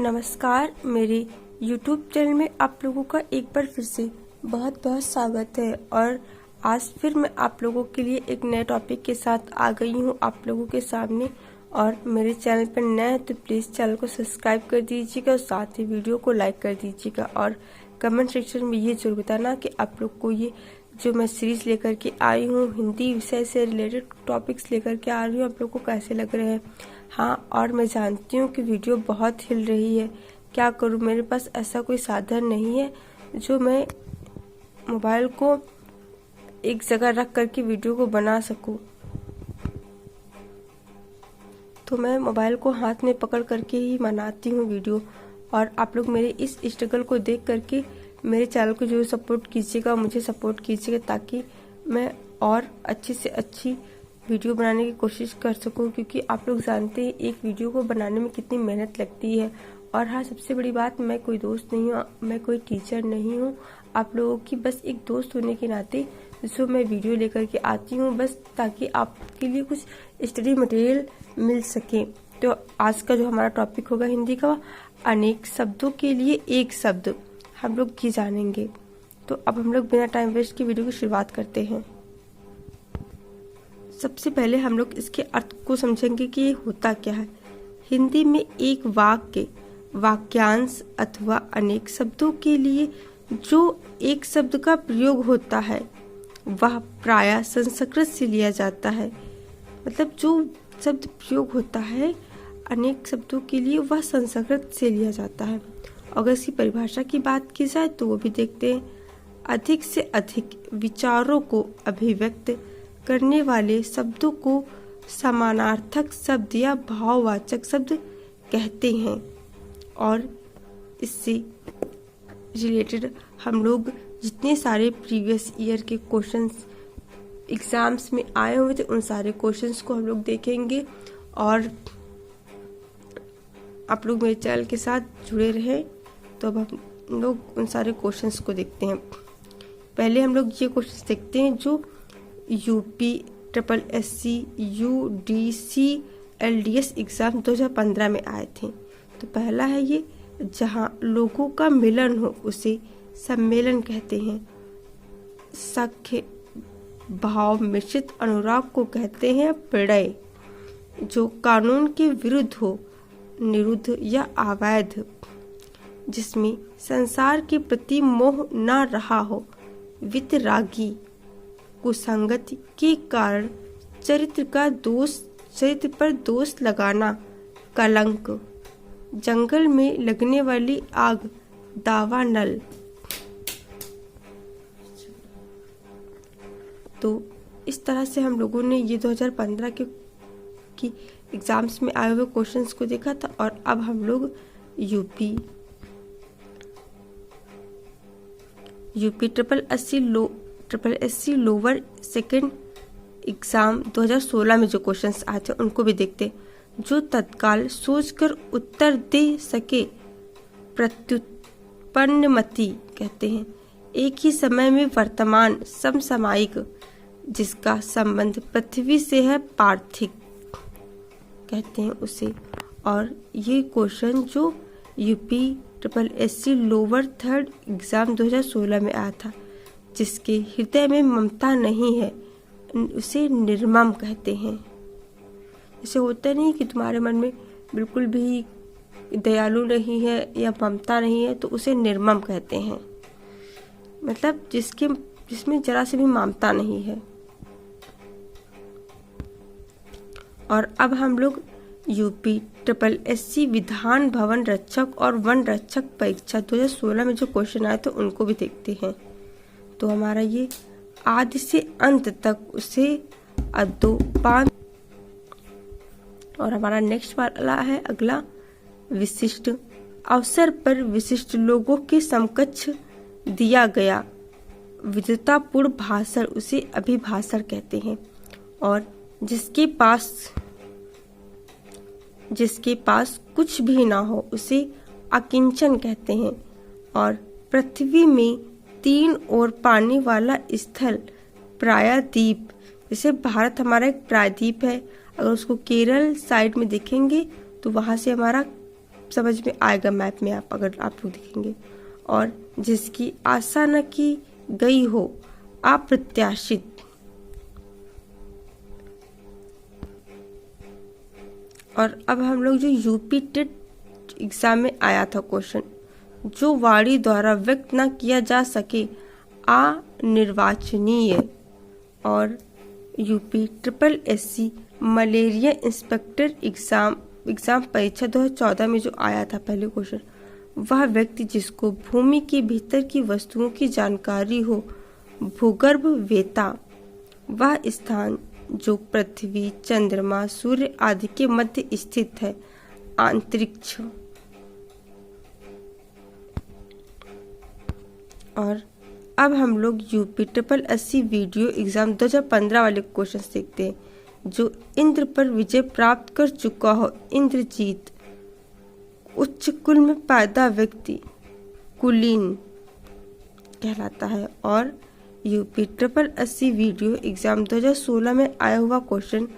नमस्कार, मेरे YouTube channel में आप लोगों का एक बार फिर से बहुत बहुत स्वागत है। और आज फिर मैं आप लोगों के लिए एक नए टॉपिक के साथ आ गई हूँ आप लोगों के सामने। और मेरे चैनल पर नए हैं तो प्लीज़ चैनल को सब्सक्राइब कर दीजिएगा और साथ ही वीडियो को लाइक कर दीजिएगा। और कमेंट सेक्शन में ये जरूर बताना कि आप लोग को ये जो मैं सीरीज़ लेकर के आई हूँ, हिंदी विषय से रिलेटेड टॉपिक्स लेकर के आ रही हूँ, आप लोग को कैसे लग रहे हैं। हाँ, और मैं जानती हूँ कि वीडियो बहुत हिल रही है। क्या करूँ, मेरे पास ऐसा कोई साधन नहीं है जो मैं मोबाइल को एक जगह रख करके वीडियो को बना सकूँ। तो मैं मोबाइल को हाथ में पकड़ करके ही बनाती हूँ वीडियो। और आप लोग मेरे इस स्ट्रगल को देख करके मेरे चैनल को जो सपोर्ट कीजिएगा, मुझे सपोर्ट कीजिएगा, ताकि मैं और अच्छी से अच्छी वीडियो बनाने की कोशिश कर सकूं। क्योंकि आप लोग जानते हैं एक वीडियो को बनाने में कितनी मेहनत लगती है। और हाँ, सबसे बड़ी बात, मैं कोई दोस्त नहीं हूँ, मैं कोई टीचर नहीं हूँ, आप लोगों की बस एक दोस्त होने के नाते जो मैं वीडियो लेकर के आती हूँ, बस ताकि आपके लिए कुछ स्टडी मटेरियल मिल सके। तो आज का जो हमारा टॉपिक होगा हिंदी का, अनेक शब्दों के लिए एक शब्द हम लोग ये जानेंगे। तो अब हम लोग बिना टाइम वेस्ट की वीडियो की शुरुआत करते हैं। सबसे पहले हम लोग इसके अर्थ को समझेंगे कि ये होता क्या है। हिंदी में एक वाक्य, वाक्यांश अथवा अनेक शब्दों के लिए जो एक शब्द का प्रयोग होता है वह प्रायः संस्कृत से लिया जाता है। मतलब जो शब्द प्रयोग होता है अनेक शब्दों के लिए वह संस्कृत से लिया जाता है। अगर इसकी परिभाषा की बात की जाए तो वो भी देखते हैं। अधिक से अधिक विचारों को अभिव्यक्त करने वाले शब्दों को समानार्थक शब्द या भाववाचक शब्द कहते हैं। और इससे रिलेटेड हम लोग जितने सारे प्रीवियस ईयर के क्वेश्चंस एग्जाम्स में आए हुए थे उन सारे क्वेश्चंस को हम लोग देखेंगे। और आप लोग मेरे चैनल के साथ जुड़े रहें। तो अब हम लोग उन सारे क्वेश्चंस को देखते हैं। पहले हम लोग ये क्वेश्चंस देखते हैं जो UP SSC UDC LDS exam 2015 में आए थे। तो पहला है ये, जहाँ लोगों का मिलन हो उसे सम्मेलन कहते हैं। सख्य भाव मिश्रित अनुराग को कहते हैं प्रणय। जो कानून के विरुद्ध हो, निरुद्ध या अवैध, जिसमें संसार के प्रति मोह न रहा हो, वितरागी। कुसंगति के कारण चरित्र पर दोष लगाना, कलंक। जंगल में लगने वाली आग, दावानल। तो इस तरह से हम लोगों ने ये 2015 की एग्जाम्स में आए हुए क्वेश्चंस को देखा था। और अब हम लोग UP SSC lower second exam 2016 में जो क्वेश्चंस आए थे उनको भी देखते, जो तत्काल सोचकर उत्तर दे सके, प्रत्युत्पन्नमति कहते हैं। एक ही समय में वर्तमान, समसामयिक, जिसका संबंध पृथ्वी से है, पार्थिक कहते हैं उसे। और ये क्वेश्चन जो UP SSC lower third exam 2016 में आया था, जिसके हृदय में ममता नहीं है उसे निर्मम कहते हैं। ऐसे होता नहीं कि तुम्हारे मन में बिल्कुल भी दयालु नहीं है या ममता नहीं है तो उसे निर्मम कहते हैं। मतलब जिसमें जरा से भी ममता नहीं है। और अब हम लोग यूपी SSC विधान भवन रक्षक और वन रक्षक परीक्षा 2016 में जो क्वेश्चन आए थे उनको भी देखते हैं। तो हमारा ये आदि से अंत तक उसे अधोपान। और हमारा नेक्स्ट वाला है अगला, विशिष्ट। अवसर पर विशिष्ट लोगों के समकक्ष दिया गया विद्वतापूर्ण भाषण उसे अभिभाषण कहते हैं। और जिसके पास कुछ भी ना हो उसे अकिंचन कहते हैं। और पृथ्वी में तीन ओर पानी वाला स्थल, प्रायद्वीप। जैसे भारत हमारा एक प्रायद्वीप है, अगर उसको केरल साइड में देखेंगे तो वहां से हमारा समझ में आएगा मैप में आप अगर आप लोग देखेंगे। और जिसकी आशा न की गई हो अप्रत्याशित। और अब हम लोग जो यूपी टेट एग्जाम में आया था क्वेश्चन, जो वाणी द्वारा व्यक्त न किया जा सके अनिर्वाचनीय। और UP triple SC malaria inspector exam परीक्षा 2014 में जो आया था पहले क्वेश्चन, वह व्यक्ति जिसको भूमि के भीतर की वस्तुओं की जानकारी हो भूगर्भ वेता। वह स्थान जो पृथ्वी, चंद्रमा, सूर्य आदि के मध्य स्थित है अंतरिक्ष। और अब हम लोग UP triple SC video exam 2015 वाले क्वेश्चन देखते हैं। जो इंद्र पर विजय प्राप्त कर चुका हो इंद्रजीत, उच्च कुल में पैदा व्यक्ति कुलीन कहलाता है। और UP triple SC video exam 2016 में आया हुआ क्वेश्चन,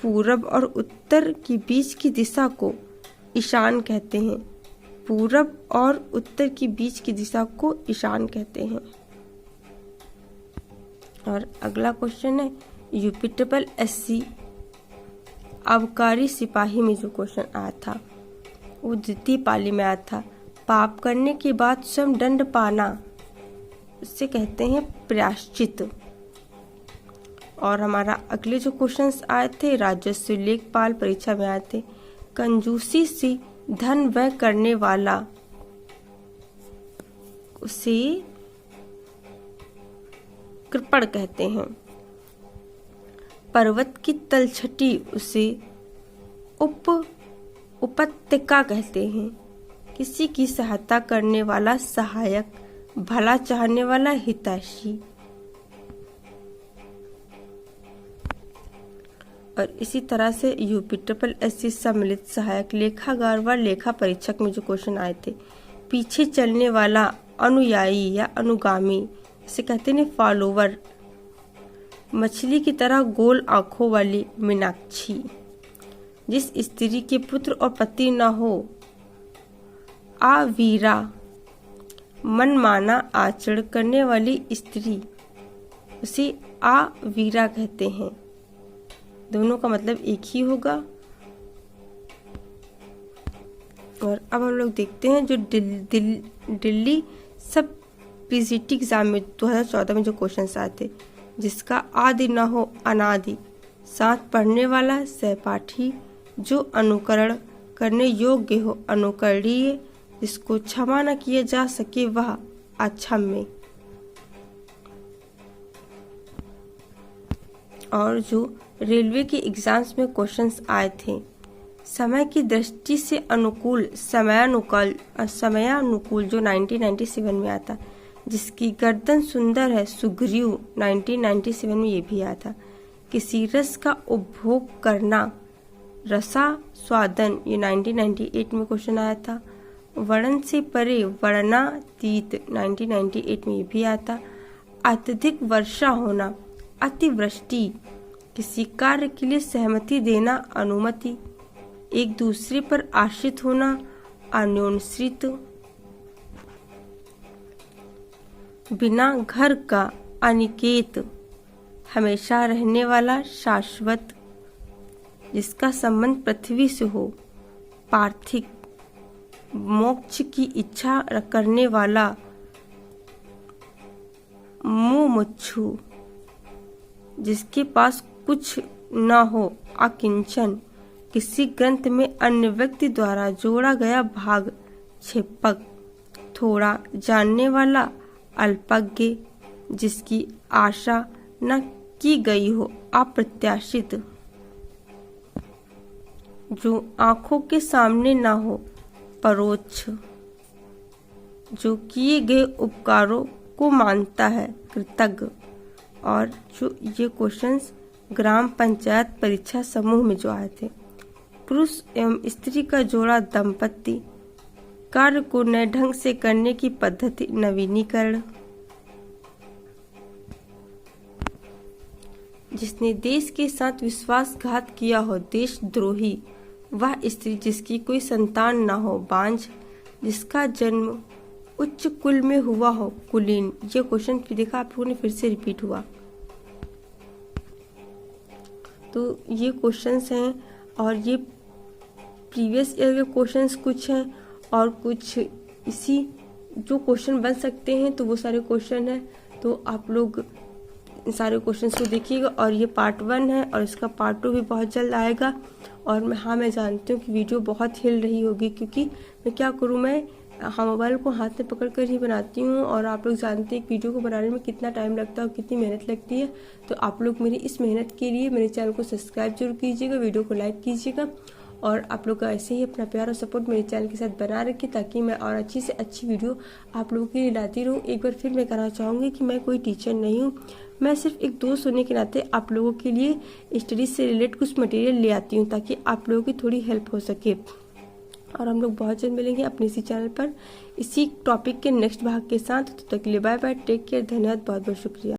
पूरब और उत्तर के बीच की दिशा को ईशान कहते हैं। पूरब और उत्तर के बीच की दिशा को ईशान कहते हैं। और अगला क्वेश्चन है यूपी ट्रिपल एससी आबकारी सिपाही में जो क्वेश्चन आया था वो द्वितीय पाली में आया था। पाप करने के बाद स्वयं दंड पाना, इससे कहते हैं प्रायश्चित। और हमारा अगले जो क्वेश्चंस आए थे राजस्व लेखपाल परीक्षा में आए थे, कंजूसी से धन व्यय करने वाला उसे कृपण कहते हैं। पर्वत की तलछटी उसे उपत्यका कहते हैं। किसी की सहायता करने वाला सहायक, भला चाहने वाला हितैषी। और इसी तरह से यूपी ट्रिपल एससी सम्मिलित सहायक लेखागार व लेखा परीक्षक में जो क्वेश्चन आए थे, पीछे चलने वाला अनुयायी या अनुगामी, इसे कहते हैं फॉलोवर। मछली की तरह गोल आंखों वाली मीनाक्षी, जिस स्त्री के पुत्र और पति न हो आवीरा, मनमाना आचरण करने वाली स्त्री, उसे आवीरा कहते हैं। दोनों का मतलब एक ही होगा। और अब हम लोग देखते हैं जो दिल्ली सब पीजीटी एग्जाम में 2014 में जो क्वेश्चन आए थे, जिसका आदि न हो अनादि, साथ पढ़ने वाला सहपाठी, जो अनुकरण करने योग्य हो अनुकरणीय, जिसको क्षमा न किया जा सके वह अक्षम्य। और जो रेलवे के एग्जाम्स में क्वेश्चंस आए थे, समय की दृष्टि से अनुकूल समयानुकूल जो 1997 में आया था, जिसकी गर्दन सुंदर है सुग्रीव 1997 में ये भी आया था। किसी रस का उपभोग करना रसा स्वादन, ये 1998 में क्वेश्चन आया था। वर्णन से परे वर्णातीत 1998 में ये भी आया था। अत्यधिक वर्षा होना अतिवृष्टि, किसी कार्य के लिए सहमति देना अनुमति, एक दूसरे पर आश्रित होना अन्योन्यश्रित, बिना घर का अनिकेत, हमेशा रहने वाला शाश्वत, जिसका संबंध पृथ्वी से हो पार्थिक, मोक्ष की इच्छा करने वाला मुमुक्षु, जिसके पास कुछ न हो अकिंचन, किसी ग्रंथ में अन्य व्यक्ति द्वारा जोड़ा गया भाग क्षेपक, थोड़ा जानने वाला अल्पज्ञ, जिसकी आशा न की गई हो अप्रत्याशित, जो आंखों के सामने न हो परोक्ष, जो किए गए उपकारों को मानता है कृतज्ञ। और जो ये क्वेश्चंस ग्राम पंचायत परीक्षा समूह में जो आए थे, पुरुष एवं स्त्री का जोड़ा दंपति, कार्य को नए ढंग से करने की पद्धति नवीनीकरण, जिसने देश के साथ विश्वासघात किया हो देशद्रोही, वह स्त्री जिसकी कोई संतान ना हो, बांझ, जिसका जन्म उच्च कुल में हुआ हो, कुलीन। ये क्वेश्चन फिर देखा आप लोगों ने फिर से रिपीट हुआ। तो ये क्वेश्चंस हैं और ये प्रीवियस ईयर के क्वेश्चंस कुछ हैं और कुछ इसी जो क्वेश्चन बन सकते हैं, तो वो सारे क्वेश्चन हैं। तो आप लोग इन सारे क्वेश्चंस को देखिएगा। और ये पार्ट 1 है और इसका पार्ट 2 भी बहुत जल्द आएगा। और मैं जानती हूँ कि वीडियो बहुत हिल रही होगी, क्योंकि मैं क्या करूँ, मैं मोबाइल को हाथ में पकड़ कर ही बनाती हूँ। और आप लोग जानते हैं कि वीडियो को बनाने में कितना टाइम लगता है और कितनी मेहनत लगती है। तो आप लोग मेरी इस मेहनत के लिए मेरे चैनल को सब्सक्राइब जरूर कीजिएगा, वीडियो को लाइक कीजिएगा और आप लोग का ऐसे ही अपना प्यार और सपोर्ट मेरे चैनल के साथ बना रखिए, ताकि मैं और अच्छी से अच्छी वीडियो आप लोगों के लिए लाती रहूँ। एक बार फिर मैं कहना चाहूँगी कि मैं कोई टीचर नहीं हूँ, मैं सिर्फ एक दोस्त होने के नाते आप लोगों के लिए स्टडीज से रिलेटेड कुछ मटेरियल ले आती हूँ, ताकि आप लोगों की थोड़ी हेल्प हो सके। और हम लोग बहुत जल्द मिलेंगे अपने इसी चैनल पर इसी टॉपिक के नेक्स्ट भाग के साथ। तो तक के लिए बाय बाय, टेक केयर, धन्यवाद, बहुत बहुत शुक्रिया।